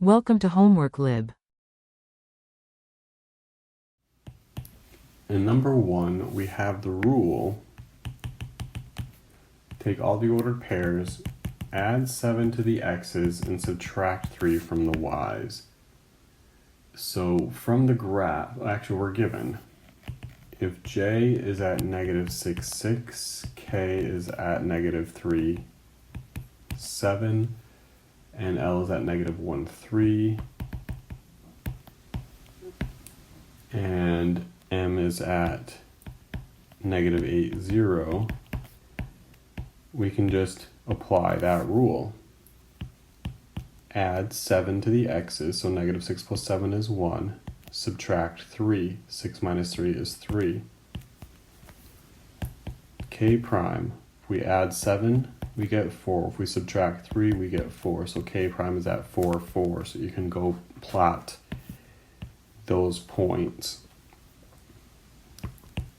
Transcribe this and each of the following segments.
Welcome to Homework Lib. In number 1, we have the rule: take all the ordered pairs, add 7 to the x's, and subtract 3 from the y's. So from the graph, actually we're given, if j is at negative 6, 6, k is at negative 3, 7, and L is at negative 1, 3, and M is at negative 8, 0, we can just apply that rule. Add 7 to the x's, so negative 6 plus 7 is 1. Subtract 3. 6 minus 3 is 3. K prime, if we add 7, we get 4. If we subtract 3, we get 4. So K prime is at 4, 4. So you can go plot those points.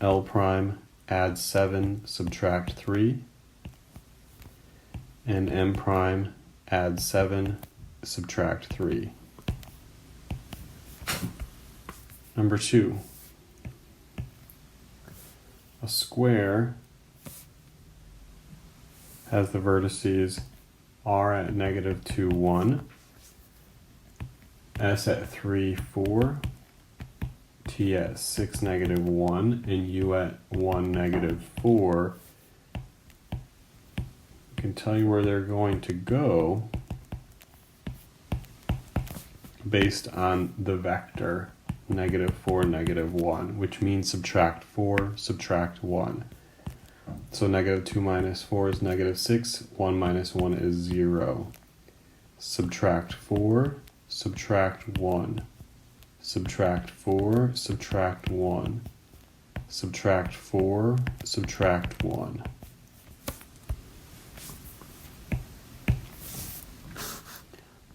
L prime, add 7, subtract 3. And M prime, add 7, subtract 3. Number 2. A square has the vertices R at negative 2, 1, S at 3, 4, T at 6, negative 1, and U at 1, negative 4. I can tell you where they're going to go based on the vector negative 4, negative 1, which means subtract 4, subtract 1. So negative 2 minus 4 is negative 6, 1 minus 1 is 0. Subtract 4, subtract 1. Subtract 4, subtract 1. Subtract 4, subtract 1.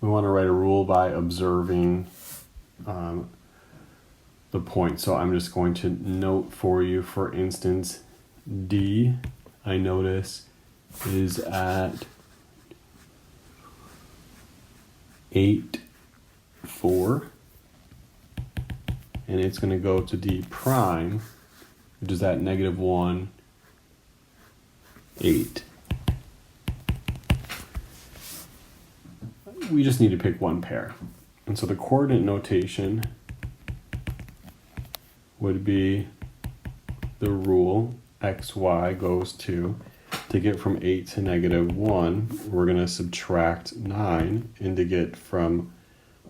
We want to write a rule by observing the point. So I'm just going to note for you, for instance, D, I notice, is at 8, 4. And it's going to go to D prime, which is at negative 1, 8. We just need to pick one pair. And so the coordinate notation would be the rule xy goes to get from 8 to negative 1, we're going to subtract 9, and to get from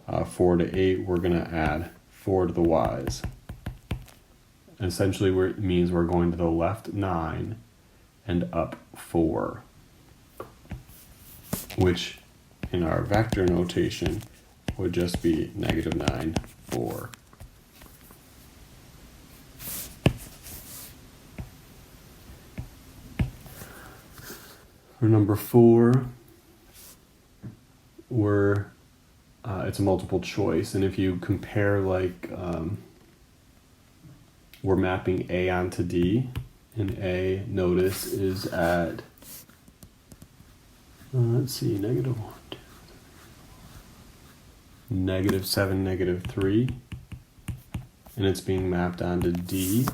4 to 8, we're going to add 4 to the y's. Essentially, it means we're going to the left 9 and up 4, which in our vector notation would just be negative 9, 4. For number 4, it's a multiple choice, and if you compare, like, we're mapping A onto D, and A, notice, is at, let's see, negative 1, 2, negative 7, negative 3, and it's being mapped onto D,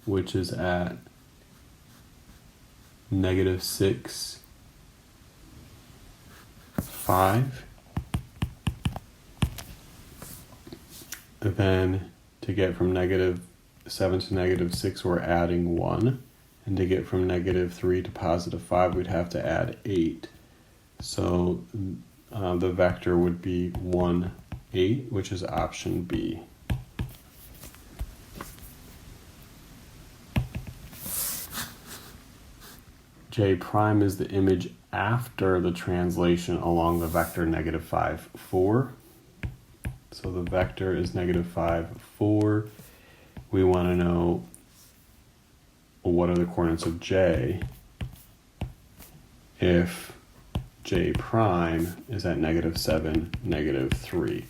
which is at negative 6, 5. Then to get from negative 7 to negative 6, we're adding 1. And to get from negative 3 to positive 5, we'd have to add 8. So the vector would be 1, 8, which is option B. J prime is the image after the translation along the vector negative 5, 4. So the vector is negative 5, 4. We want to know what are the coordinates of J if J prime is at negative 7, negative 3.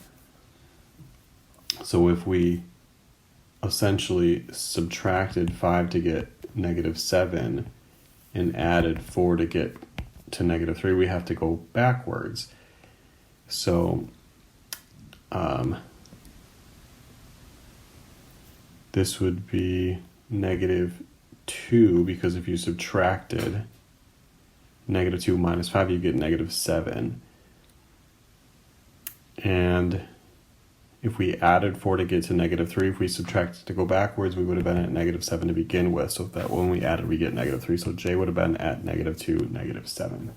So if we essentially subtracted 5 to get negative 7 and added 4 to get to negative 3, we have to go backwards. So this would be -2, because if you subtracted -2 minus 5, you get -7. And if we added 4 to get to -3, if we subtracted to go backwards, we would have been at -7 to begin with. So that when we added, we get -3. So J would have been at -2, -7.